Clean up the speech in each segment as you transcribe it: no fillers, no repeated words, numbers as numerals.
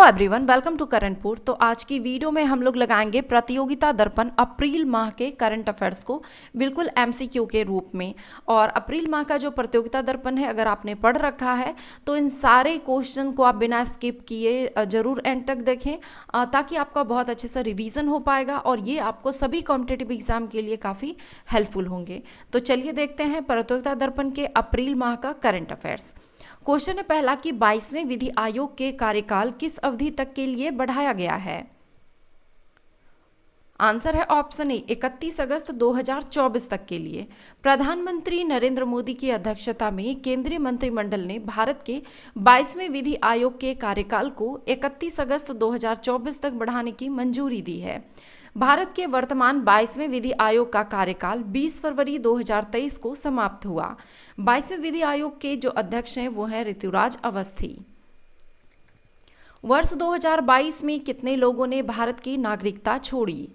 Everyone, welcome to करंटपुर। तो आज की वीडियो में हम लोग लगाएंगे प्रतियोगिता दर्पण अप्रैल माह के करंट अफेयर्स को बिल्कुल एमसीक्यू के रूप में। और अप्रैल माह का जो प्रतियोगिता दर्पण है, अगर आपने पढ़ रखा है तो इन सारे क्वेश्चन को आप बिना स्किप किए जरूर एंड तक देखें, ताकि आपका बहुत अच्छे से रिवीजन हो पाएगा और ये आपको सभी कॉम्पिटेटिव एग्जाम के लिए काफ़ी हेल्पफुल होंगे। तो चलिए देखते हैं प्रतियोगिता दर्पण के अप्रैल माह का करंट अफेयर्स। क्वेश्चन है पहला कि 22वें विधि आयोग के कार्यकाल किस अवधि तक के लिए बढ़ाया गया है। आंसर है ऑप्शन ए 31 अगस्त 2024 तक के लिए। प्रधानमंत्री नरेंद्र मोदी की अध्यक्षता में केंद्रीय मंत्रिमंडल ने भारत के 22वें विधि आयोग के कार्यकाल को 31 अगस्त 2024 तक बढ़ाने की मंजूरी दी है। भारत के वर्तमान 22वें विधि आयोग का कार्यकाल 20 फरवरी 2023 को समाप्त हुआ। 22वें विधि आयोग के जो अध्यक्ष हैं वो हैं ऋतुराज अवस्थी। वर्ष 2022 में कितने लोगों ने भारत की नागरिकता छोड़ी।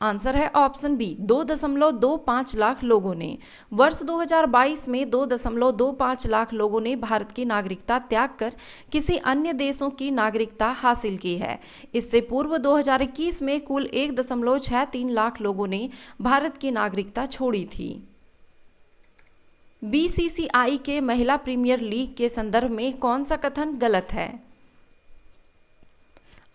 आंसर है ऑप्शन बी 2.25 लाख लोगों ने। वर्ष 2022 में 2.25 लाख लोगों ने भारत की नागरिकता त्याग कर किसी अन्य देशों की नागरिकता हासिल की है। इससे पूर्व 2021 में कुल 1.63 लाख लोगों ने भारत की नागरिकता छोड़ी थी। बीसीसीआई के महिला प्रीमियर लीग के संदर्भ में कौन सा कथन गलत है।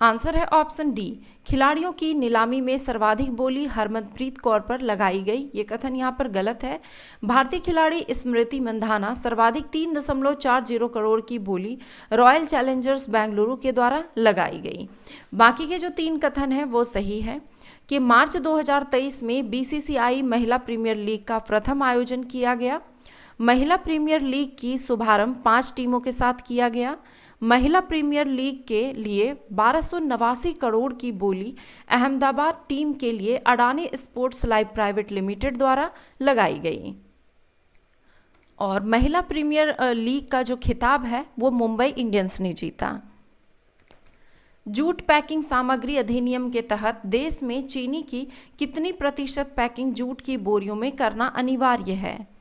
आंसर है ऑप्शन डी खिलाड़ियों की नीलामी में सर्वाधिक बोली हरमनप्रीत कौर पर लगाई गई। ये कथन यहाँ पर गलत है। भारतीय खिलाड़ी स्मृति मंधाना सर्वाधिक 3.40 करोड़ की बोली रॉयल चैलेंजर्स बेंगलुरु के द्वारा लगाई गई। बाकी के जो 3 कथन हैं वो सही है कि मार्च 2023 में बीसीसीआई महिला प्रीमियर लीग का प्रथम आयोजन किया गया। महिला प्रीमियर लीग की शुभारंभ 5 टीमों के साथ किया गया। महिला प्रीमियर लीग के लिए 1289 करोड़ की बोली अहमदाबाद टीम के लिए Adani sports life private limited द्वारा लगाई गई। और महिला प्रीमियर लीग का जो खिताब है वो मुंबई इंडियंस ने जीता। जूट पैकिंग सामग्री अधिनियम के तहत देश में चीनी की कितनी प्रतिशत पैकिंग जूट की बोरियों में करना अनिवार्य है।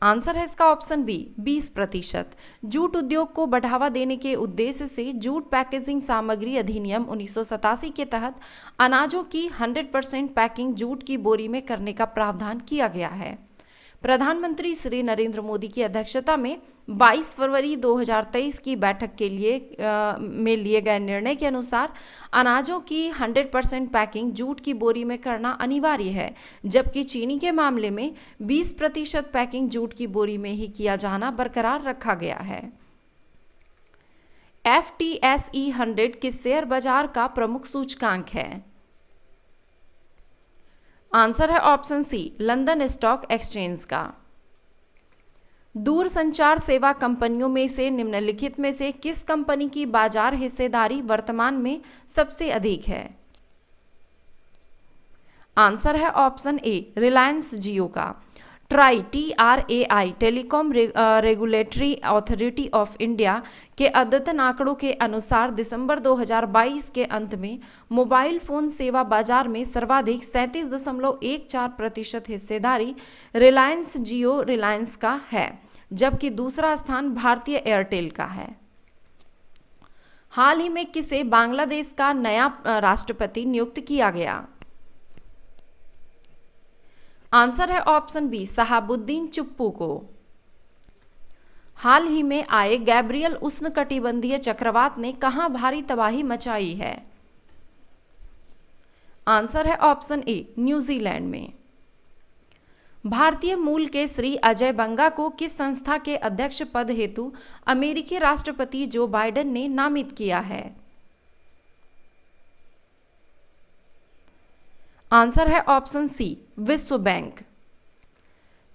आंसर है इसका ऑप्शन बी 20%। जूट उद्योग को बढ़ावा देने के उद्देश्य से जूट पैकेजिंग सामग्री अधिनियम 1987 के तहत अनाजों की 100% पैकिंग जूट की बोरी में करने का प्रावधान किया गया है। प्रधानमंत्री श्री नरेंद्र मोदी की अध्यक्षता में 22 फरवरी 2023 की बैठक के लिए में लिए गए निर्णय के अनुसार अनाजों की 100% पैकिंग जूट की बोरी में करना अनिवार्य है, जबकि चीनी के मामले में 20% पैकिंग जूट की बोरी में ही किया जाना बरकरार रखा गया है। FTSE 100 किस शेयर बाजार का प्रमुख सूचकांक है। आंसर है option C London stock exchange का। दूरसंचार सेवा कंपनियों में से निम्नलिखित में से किस कंपनी की बाजार हिस्सेदारी वर्तमान में सबसे अधिक है। आंसर है ऑप्शन ए रिलायंस जियो का। TRAI telecom regulatory authority of India के अद्यतन आंकड़ों के अनुसार दिसंबर 2022 के अंत में मोबाइल फोन सेवा बाजार में सर्वाधिक 37.14% हिस्सेदारी रिलायंस जियो रिलायंस का है, जबकि दूसरा स्थान भारतीय एयरटेल का है। हाल ही में किसे बांग्लादेश का नया राष्ट्रपति नियुक्त किया गया। आंसर है ऑप्शन बी शहाबुद्दीन चुप्पू को। हाल ही में आए गैब्रियल उष्णकटिबंधीय चक्रवात ने कहां भारी तबाही मचाई है। आंसर है ऑप्शन ए न्यूजीलैंड में। भारतीय मूल के श्री अजय बंगा को किस संस्था के अध्यक्ष पद हेतु अमेरिकी राष्ट्रपति जो बाइडेन ने नामित किया है। आंसर है ऑप्शन सी विश्व बैंक।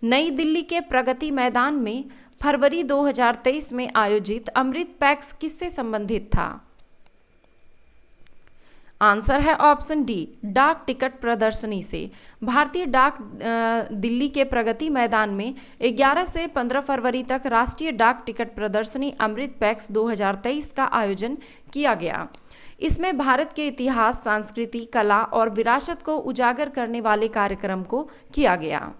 नई दिल्ली के प्रगति मैदान में फरवरी 2023 में आयोजित अमृत पैक्स किससे संबंधित था। आंसर है ऑप्शन डी डाक टिकट प्रदर्शनी से। भारतीय डाक दिल्ली के प्रगति मैदान में 11 से 15 फरवरी तक राष्ट्रीय डाक टिकट प्रदर्शनी अमृत पैक्स 2023 का आयोजन किया गया। इसमें भारत के इतिहास, संस्कृति, कला और विरासत को उजागर करने वाले कार्यक्रम को किया गया।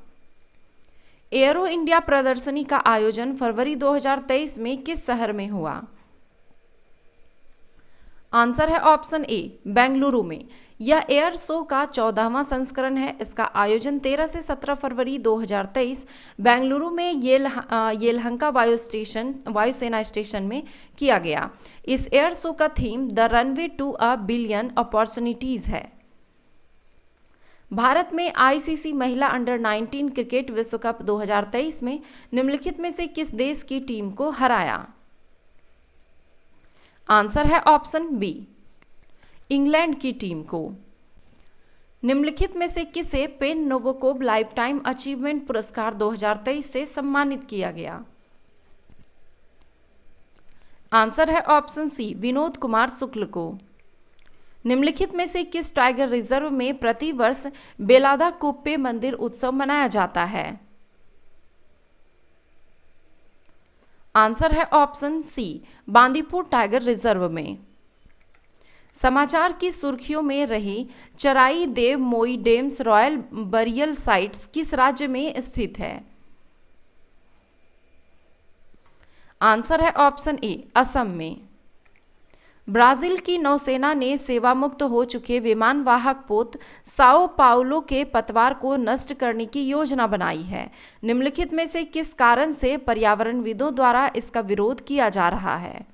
एयरो इंडिया प्रदर्शनी का आयोजन फरवरी 2023 में किस शहर में हुआ? आंसर है ऑप्शन ए, बेंगलुरु में। यह एयर शो का 14वां संस्करण है। इसका आयोजन 13 से 17 फरवरी 2023 बेंगलुरु में येलहंका वायुसेना स्टेशन में किया गया। इस एयर शो का theme the runway to a billion opportunities है। भारत में आईसीसी महिला अंडर 19 क्रिकेट विश्व कप 2023 में निम्नलिखित में से किस देश की टीम को हराया? आंसर है ऑप्शन बी, इंग्लैंड की टीम को। निम्नलिखित में से किसे पेन नोबोकोव लाइफटाइम अचीवमेंट पुरस्कार 2023 से सम्मानित किया गया? आंसर है ऑप्शन सी, विनोद कुमार शुक्ल को। निम्नलिखित में से किस टाइगर रिजर्व में प्रतिवर्ष बेलादा कुप्पे मंदिर उत्सव मनाया जाता है? आंसर है option C, Bandipur tiger reserve में। समाचार की सुर्खियों में रही चराई देव मोई डेम्स रॉयल बरियल साइट्स किस राज्य में स्थित है? आंसर है ऑप्शन ए, असम में। ब्राजील की नौसेना ने सेवामुक्त हो चुके विमानवाहक पोत साओ पाउलो के पतवार को नष्ट करने की योजना बनाई है। निम्नलिखित में से किस कारण से पर्यावरणविदों द्वारा इसका विरोध किया जा रहा है?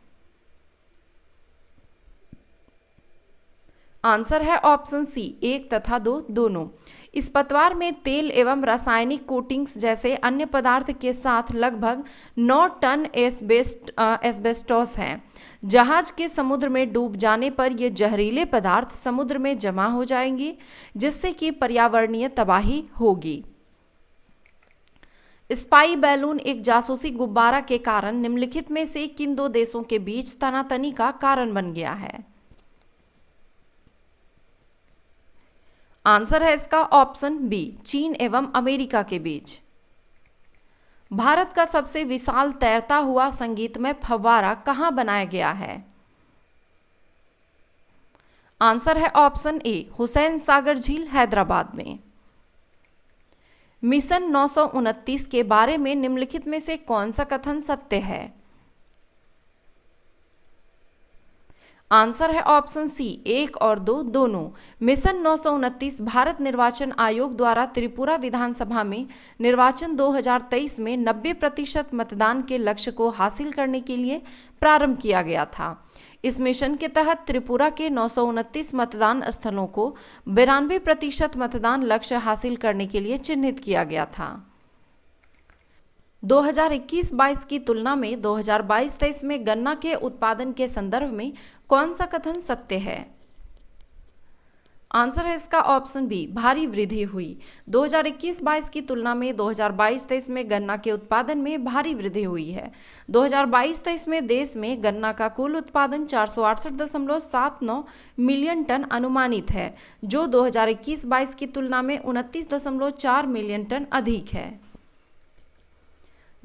आंसर है ऑप्शन सी, 1 तथा 2 दोनों। इस पतवार में तेल एवं रासायनिक कोटिंग्स जैसे अन्य पदार्थ के साथ लगभग 9 टन एस्बेस्टोस हैं। जहाज के समुद्र में डूब जाने पर ये जहरीले पदार्थ समुद्र में जमा हो जाएंगे, जिससे कि पर्यावरणीय तबाही होगी। स्पाई बैलून एक जासूसी गुब्बारा के कारण निम्नलिखित में से किन 2 देशों के बीच तनातनी का कारण बन गया है? आंसर है इसका ऑप्शन बी, चीन एवं अमेरिका के बीच। भारत का सबसे विशाल तैरता हुआ संगीतमय फव्वारा कहां बनाया गया है? आंसर है ऑप्शन ए, हुसैन सागर झील हैदराबाद में। मिशन 929 के बारे में निम्नलिखित में से कौन सा कथन सत्य है? आंसर है ऑप्शन सी, 1 और 2 दोनों। मिशन 929 भारत निर्वाचन आयोग द्वारा त्रिपुरा विधानसभा में निर्वाचन 2023 में 90% मतदान के लक्ष्य को हासिल करने के लिए प्रारंभ किया गया था। इस मिशन के तहत त्रिपुरा के 929 मतदान स्थलों को 92% मतदान लक्ष्य हासिल करने के लिए चिन्हित किया गया था। 2021-22 की तुलना में 2022-23 में गन्ना के उत्पादन के संदर्भ में कौन सा कथन सत्य है? आंसर है इसका ऑप्शन बी, भारी वृद्धि हुई। 2021-22 की तुलना में 2022-23 में गन्ना के उत्पादन में भारी वृद्धि हुई है। 2022-23 में देश में गन्ना का कुल उत्पादन 468.79 मिलियन टन अनुमानित है, जो 2021-22 की तुलना में 29.4 मिलियन टन अधिक है।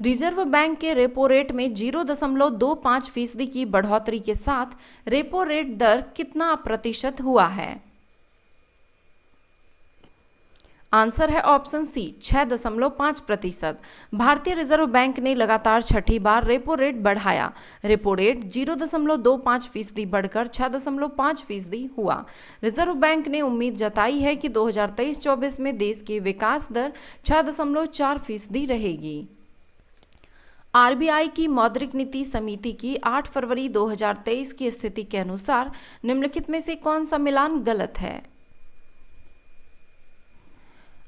रिजर्व बैंक के रेपो रेट में 0.25% की बढ़ोतरी के साथ रेपो रेट दर कितना प्रतिशत हुआ है? आंसर है ऑप्शन सी, 6.5%। भारतीय रिजर्व बैंक ने लगातार छठी बार रेपो रेट बढ़ाया। रेपो रेट 0.25% बढ़कर 6.5% हुआ। रिजर्व बैंक ने उम्मीद जताई है कि 2023-24 में देश की विकास दर 6.4% रहेगी। आरबीआई की मौद्रिक नीति समिति की 8 फरवरी 2023 की स्थिति के अनुसार निम्नलिखित में से कौन सा मिलान गलत है?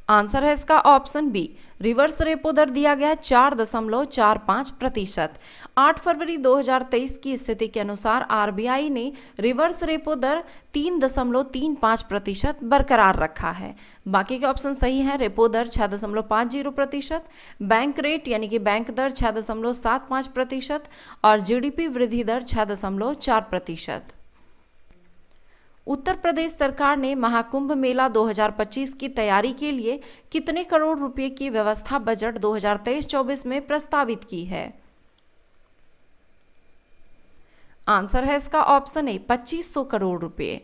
आंसर है इसका ऑप्शन बी, रिवर्स रेपो दर दिया गया 4.45%। 8 फरवरी 2023 की स्थिति के अनुसार आरबीआई ने रिवर्स रेपो दर 3.35% बरकरार रखा है। बाकी के ऑप्शन सही हैं। रेपो दर 6.50%, बैंक रेट यानी कि बैंक दर 6.75% और जीडीपी वृद्धि दर 6.4%। उत्तर प्रदेश सरकार ने महाकुंभ मेला 2025 की तैयारी के लिए कितने करोड़ रुपए की व्यवस्था बजट 2023-24 में प्रस्तावित की है? आंसर है इसका ऑप्शन ए, 2500 करोड़ रुपए।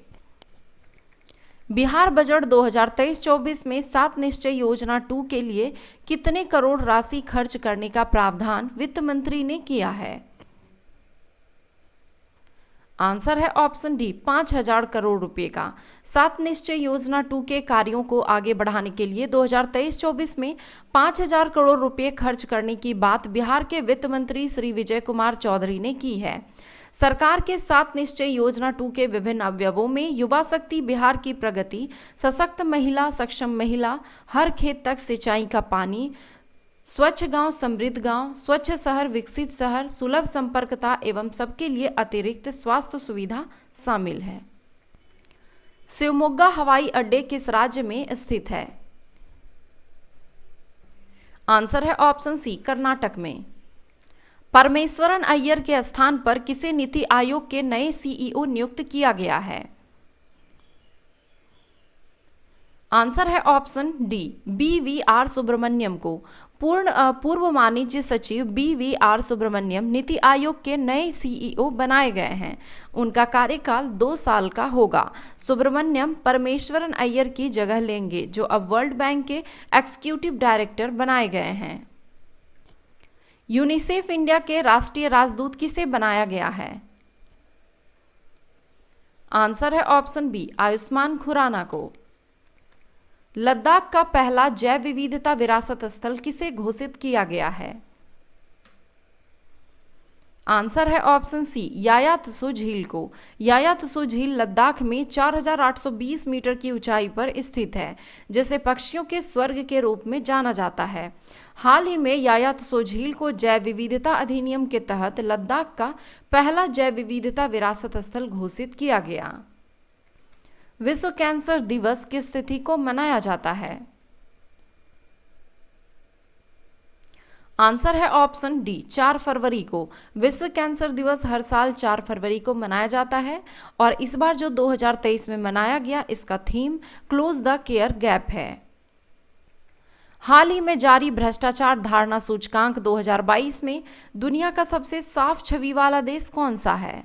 बिहार बजट 2023-24 में 7 निश्चय योजना 2 के लिए कितने करोड़ राशि खर्च करने का प्रावधान वित्त मंत्री ने किया है? आंसर है ऑप्शन डी 5,000 करोड़ रुपए का। 7 निश्चय योजना 2 के कार्यों को आगे बढ़ाने के लिए 2023-24 में 5,000 करोड़ रुपए खर्च करने की बात बिहार के वित्त मंत्री श्री विजय कुमार चौधरी ने की है। सरकार के 7 निश्चय योजना 2 के विभिन्न अवयवों में युवा शक्ति, बिहार की प्रगति, सशक्त महिला, सक्षम महिला, हर खेत तक सिंचाई का पानी, स्वच्छ गांव समृद्ध गांव, स्वच्छ शहर विकसित शहर, सुलभ संपर्कता एवं सबके लिए अतिरिक्त स्वास्थ्य सुविधा शामिल है। शिवमोगा हवाई अड्डे किस राज्य में स्थित है? आंसर है ऑप्शन सी कर्नाटक में। परमेश्वरन अय्यर के स्थान पर किसे नीति आयोग के नए सीईओ नियुक्त किया गया है? आंसर है ऑप्शन डी BVR सुब्रमण्यम को। पूर्व वाणिज्य सचिव BVR सुब्रमण्यम नीति आयोग के नए सीईओ बनाए गए हैं। उनका कार्यकाल 2 साल का होगा। सुब्रमण्यम परमेश्वरन अय्यर की जगह लेंगे, जो अब वर्ल्ड बैंक के एग्जीक्यूटिव डायरेक्टर बनाए गए हैं। यूनिसेफ इंडिया के राष्ट्रीय राजदूत किसे बनाया गया है? आंसर है ऑप्शन बी आयुष्मान खुराना को। लद्दाख का पहला जैव विविधता विरासत स्थल किसे घोषित किया गया है? आंसर है ऑप्शन सी याया त्सो झील को। याया त्सो झील लद्दाख में 4,820 मीटर की ऊंचाई पर स्थित है, जिसे पक्षियों के स्वर्ग के रूप में जाना जाता है। हाल ही में याया त्सो झील को जैव विविधता अधिनियम के तहत लद्दाख का पहला जैव विविधता विरासत स्थल घोषित किया गया। विश्व कैंसर दिवस किस तिथि को मनाया जाता है? आंसर है ऑप्शन डी 4 फरवरी को। विश्व कैंसर दिवस हर साल 4 फरवरी को मनाया जाता है और इस बार जो 2023 में मनाया गया, इसका theme close the care gap है। हाल ही में जारी भ्रष्टाचार धारणा सूचकांक 2022 में दुनिया का सबसे साफ छवि वाला देश कौन सा है?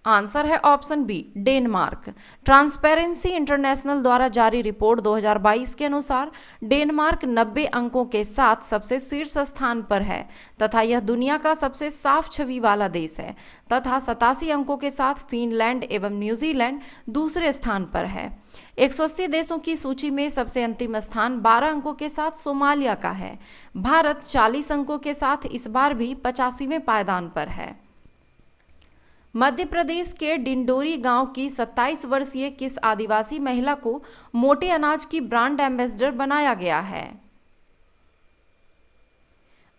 आंसर है option B Denmark. Transparency International द्वारा जारी रिपोर्ट 2022 के अनुसार डेनमार्क 90 अंकों के साथ सबसे शीर्ष स्थान पर है तथा यह दुनिया का सबसे साफ छवि वाला देश है, तथा 87 अंकों के साथ फिनलैंड एवं न्यूजीलैंड दूसरे स्थान पर है। 180 देशों की सूची में सबसे अंतिम स्थान 12 अंकों के साथ सोमालिया का है। भारत 40 अंकों के साथ इस बार भी 85वें पायदान पर है। मध्य प्रदेश के डिंडोरी गांव की 27 वर्षीय किस आदिवासी महिला को मोटे अनाज की ब्रांड एम्बेसडर बनाया गया है?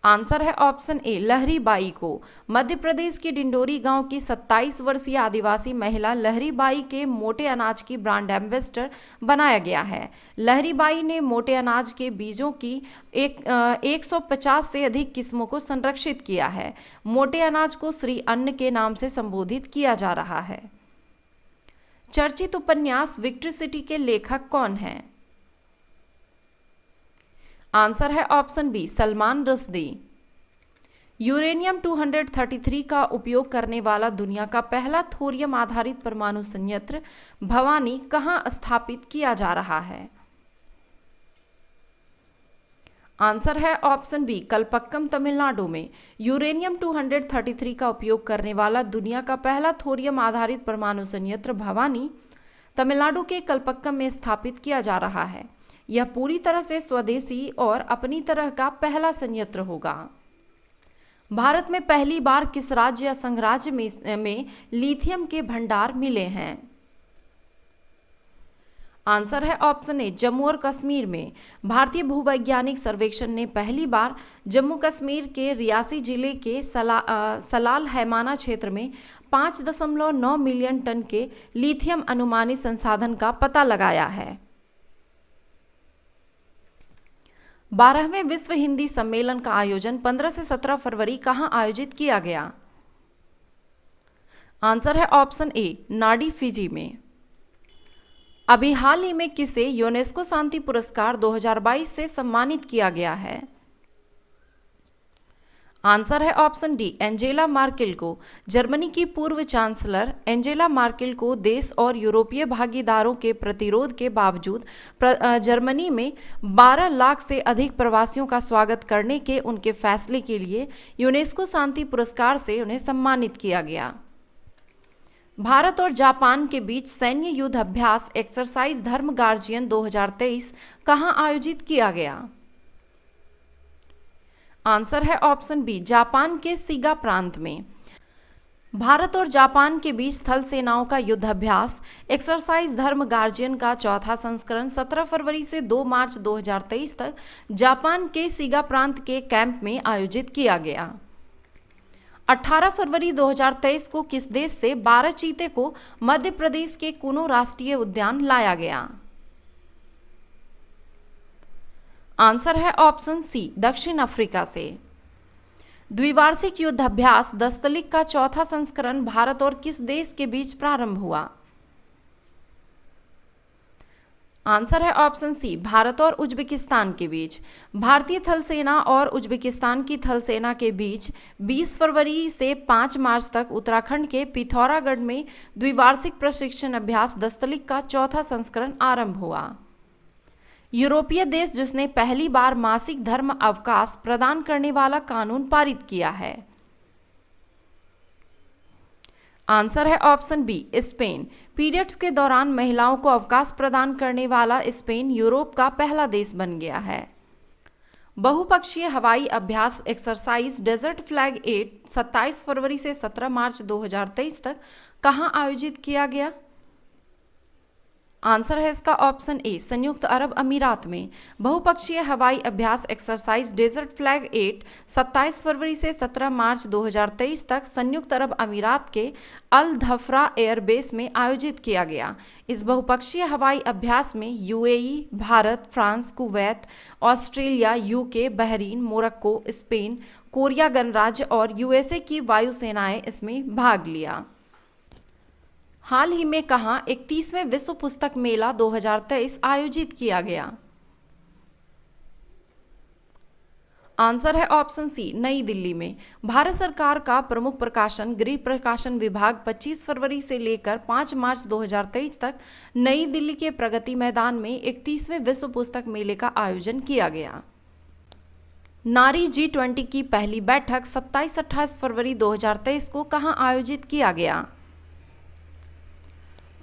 आंसर है ऑप्शन ए लहरी बाई को। मध्य प्रदेश की डिंडोरी गांव की 27 वर्षीय आदिवासी महिला लहरी बाई के मोटे अनाज की ब्रांड एम्बेसडर बनाया गया है। लहरी बाई ने मोटे अनाज के बीजों की 150 से अधिक किस्मों को संरक्षित किया है। मोटे अनाज को श्री अन्न के नाम से संबोधित किया जा रहा है। चर्चित उपन्यास विक्ट्री सिटी के लेखक कौन हैं? आंसर है option B Salman Rushdie. Uranium 233 का उपयोग करने वाला दुनिया का पहला थोरियम आधारित परमाणु संयंत्र भवानी कहां स्थापित किया जा रहा है? आंसर है ऑप्शन बी कलपक्कम तमिलनाडु में। यूरेनियम 233 का उपयोग करने वाला दुनिया का पहला थोरियम आधारित परमाणु संयंत्र भवानी तमिलनाडु के कलपक्कम में स्थापित किया जा रहा है। यह पूरी तरह से स्वदेशी और अपनी तरह का पहला संयंत्र होगा। भारत में पहली बार किस राज्य या संघ राज्य में लिथियम के भंडार मिले हैं? आंसर है ऑप्शन ए जम्मू और कश्मीर में। भारतीय भूवैज्ञानिक सर्वेक्षण ने पहली बार जम्मू कश्मीर के रियासी जिले के सलाल हैमाना क्षेत्र में 5.9 मिलियन टन के लिथियम अनुमानित संसाधन का पता लगाया है। 12वें विश्व हिंदी सम्मेलन का आयोजन 15 से 17 फरवरी कहां आयोजित किया गया? आंसर है ऑप्शन ए नाडी फिजी में। अभी हाल ही में किसे यूनेस्को शांति पुरस्कार 2022 से सम्मानित किया गया है? आंसर है ऑप्शन डी, एंजेला मार्केल को। जर्मनी की पूर्व चांसलर एंजेला मार्केल को देश और यूरोपीय भागीदारों के प्रतिरोध के बावजूद जर्मनी में 12 लाख से अधिक प्रवासियों का स्वागत करने के उनके फैसले के लिए यूनेस्को शांति पुरस्कार से उन्हें सम्मानित किया गया। भारत और जापान के बीच सैन्य युद्ध अभ्यास एक्सरसाइज धर्म गार्जियन 2023 कहां आयोजित किया गया? आंसर है ऑप्शन बी, जापान के सीगा प्रांत में। भारत और जापान के बीच थल सेनाओं का युद्धाभ्यास एक्सरसाइज धर्म गार्जियन का चौथा संस्करण 17 फरवरी से 2 मार्च 2023 तक जापान के सीगा प्रांत के कैंप में आयोजित किया गया। 18 फरवरी 2023 को किस देश से 12 चीते को मध्य प्रदेश के कुनो राष्ट्रीय उद्यान लाया गया? आंसर है ऑप्शन सी, दक्षिण अफ्रीका से। द्विवार्षिक युद्धाभ्यास दस्तलिक का चौथा संस्करण भारत और किस देश के बीच प्रारंभ हुआ? आंसर है ऑप्शन सी, भारत और उज्बेकिस्तान के बीच। भारतीय थल सेना और उज्बेकिस्तान की थल सेना के बीच 20 फरवरी से 5 मार्च तक उत्तराखंड के पिथौरागढ़ में द्विवार्षिक प्रशिक्षण अभ्यास दस्तलिक का चौथा संस्करण आरंभ हुआ। यूरोपीय देश जिसने पहली बार मासिक धर्म अवकाश प्रदान करने वाला कानून पारित किया है? आंसर है ऑप्शन बी, स्पेन। पीरियड्स के दौरान महिलाओं को अवकाश प्रदान करने वाला स्पेन यूरोप का पहला देश बन गया है। बहुपक्षीय हवाई अभ्यास एक्सरसाइज डेजर्ट फ्लैग 8 27 फरवरी से 17 मार्च 2023 तक कहां आयोजित किया गया? आंसर है इसका ऑप्शन ए, संयुक्त अरब अमीरात में। बहुपक्षीय हवाई अभ्यास एक्सरसाइज डेजर्ट फ्लैग 8 27 फरवरी से 17 मार्च 2023 तक संयुक्त अरब अमीरात के अल धफ्रा एयरबेस में आयोजित किया गया। इस बहुपक्षीय हवाई अभ्यास में UAE, Bharat, France, Kuwait, Australia, UK, Bahrain, Morocco, Spain, Korea गणराज्य और यूएसए की वायुसेनाएं इसमें भाग लिया। हाल ही में कहां 31वें विश्व पुस्तक मेला 2023 आयोजित किया गया? आंसर है ऑप्शन सी, नई दिल्ली में। भारत सरकार का प्रमुख प्रकाशन गृह प्रकाशन विभाग 25 फरवरी से लेकर 5 मार्च 2023 तक नई दिल्ली के प्रगति मैदान में 31वें विश्व पुस्तक मेले का आयोजन किया गया। नारी G20 की पहली बैठक 27-28 फरवरी 2023 को कहां आयोजित किया गया?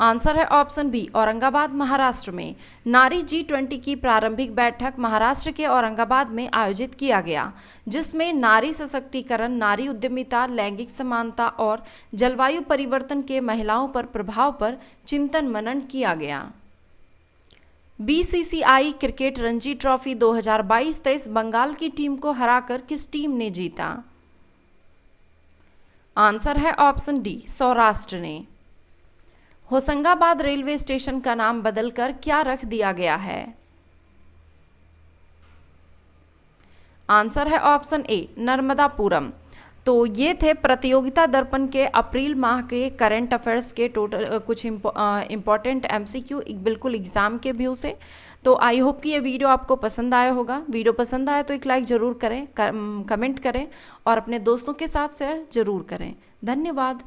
आंसर है ऑप्शन बी, औरंगाबाद, महाराष्ट्र में। नारी G20 की प्रारंभिक बैठक महाराष्ट्र के औरंगाबाद में आयोजित किया गया, जिसमें नारी सशक्तिकरण, नारी उद्यमिता, लैंगिक समानता और जलवायु परिवर्तन के महिलाओं पर प्रभाव पर चिंतन मनन किया गया। BCCI cricket Ranji Trophy 2022-23 Bengal की टीम को हराकर किस टीम ने जीता? आंसर है ऑप्शन डी, सौराष्ट्र ने। होशंगाबाद रेलवे स्टेशन का नाम बदलकर क्या रख दिया गया है? आंसर है ऑप्शन ए, नर्मदापुरम। तो ये थे प्रतियोगिता दर्पण के अप्रैल माह के करंट अफेयर्स के टोटल कुछ इम्पॉर्टेंट MCQ बिल्कुल एग्जाम के व्यू से। तो आई होप कि ये वीडियो आपको पसंद आया होगा। वीडियो पसंद आया तो एक लाइक ज़रूर करें, कमेंट करें और अपने दोस्तों के साथ शेयर ज़रूर करें। धन्यवाद।